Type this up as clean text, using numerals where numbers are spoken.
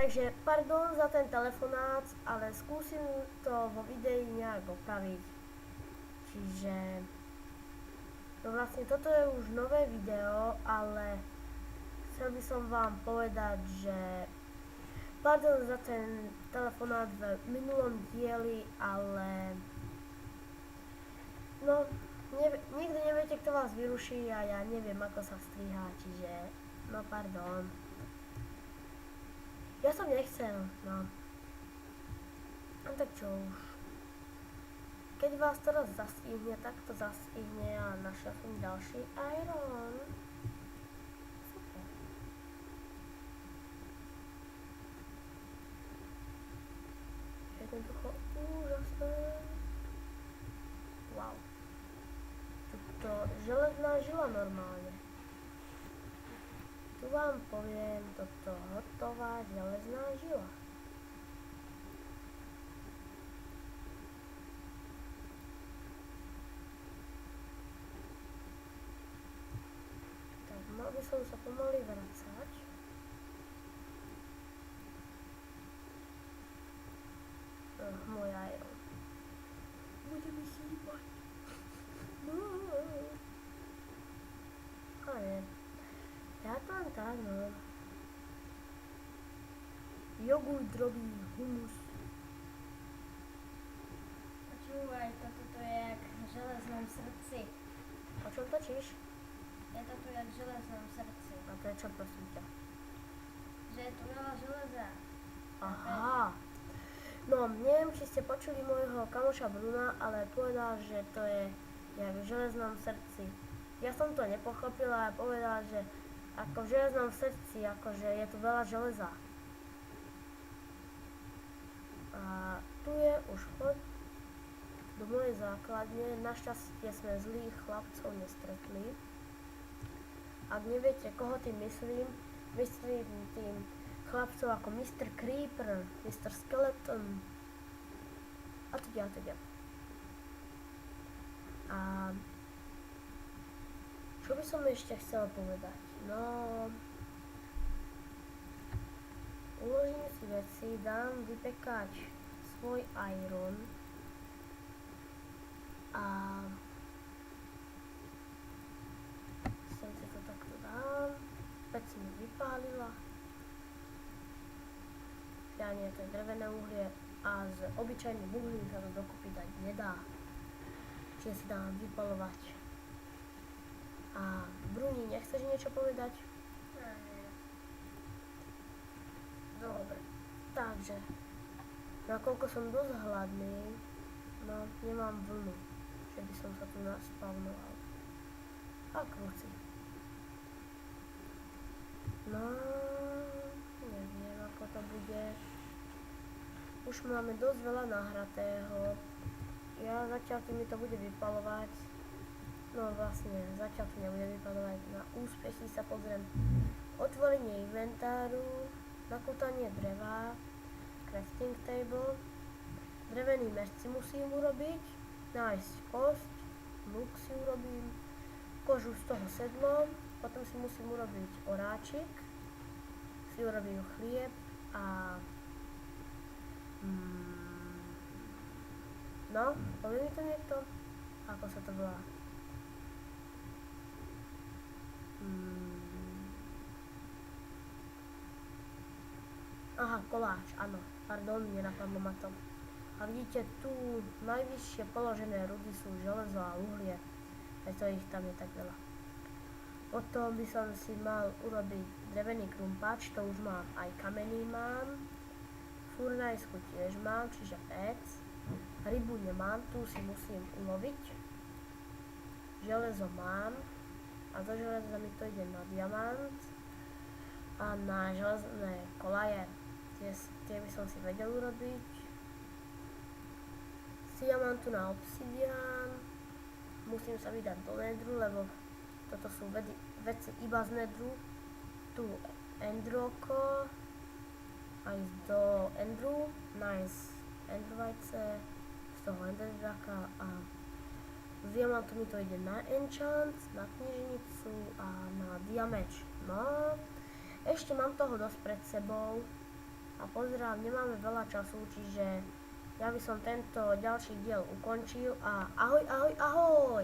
Takže pardon za ten telefonát, ale skúsim to vo videi nejak opraviť. Čiže no vlastne toto je už nové video, ale chcel by som vám povedať, že pardon za ten telefonát v minulom dieli, ale no nikdy neviete, kto vás vyruší a ja neviem, ako sa striha, čiže no pardon. Ja som nechcel, no. No tak čo už. Keď vás teraz zastihne, tak to zastihne a našiel som ďalší iron. Super. Jednoducho úžasné. Wow. Tuto železná žila normálne. Tu vám poviem, toto hotová železná žila. Tak mal by som sa pomaly vracať. Môj iron. Bude mi chýbať. No. A nie. Ja to len tak, no. Jogurt robí humus. Počúvaj, toto je jak v železnom srdci. O čom točíš? Je to tu jak v železnom srdci. A to je čo, prosím ťa? Že je tu veľa železa. Aha. No, neviem, či ste počuli môjho kamoša Bruna, ale povedal, že to je jak v železnom srdci. Ja som to nepochopila a povedal, že ako v železnom srdci, akože je tu veľa železa. A tu je už vchod do mojej základne. Našťastie sme zlých chlapcov nestretli. Ak neviete, koho tým myslím tým chlapcov ako Mr. Creeper, Mr. Skeleton a teda. A čo by som ešte chcela povedať? No, uložím si veci, dám vypekať svoj iron a sem si to takto dám, vec si mi vypálila. Ja nie, to je drevené uhlie a s obyčajným uhlím sa to dokopy dať nedá. Čiže si dám vypalovať. A Bruni, nechceš niečo povedať? Dobre. Takže, nakoľko som dosť hladný, no nemám vlnu, že by som sa tu naspavnoval. A kruci. No, neviem, ako to bude. Už máme dosť veľa nahratého. Ja zatiaľ, keď mi to bude vypalovať, no vlastne, zatiaľ to nebude vypadovať. Na úspechy sa pozriem. Otvorenie inventáru, nakútanie dreva, crafting table, drevený meč si musím urobiť, nájsť kosť, luk si urobím, kožu z toho sedlo, potom si musím urobiť oráčik, si urobím chlieb a no, povie mi to niekto? Ako sa to volá? Aha, koláč, áno. Pardon, nenapadlo ma to. A vidíte, tu najvyššie položené rudy sú železo a uhlie. Preto ich tam je tak veľa. Potom by som si mal urobiť drevený krumpáč, to už mám. Aj kamenný mám. Furnajsku tiež mám, čiže pec. Rybu nemám, tu si musím uloviť. Železo mám. A zo železa mi to ide na diamant a na železné kolaje. Tie by som si vedel urobiť. Z diamantu na obsidian. Musím sa vydať do nedru, lebo toto sú veci iba z nedru. Tu endroko. Aj do endru. Nice endrovajce. Z toho enderdraka a z diamantu mi to ide na enchant, na knižnicu a na diameč. No, ešte mám toho dosť pred sebou, A pozerám, nemáme veľa času, čiže ja by som tento ďalší diel ukončil a ahoj, ahoj, ahoj!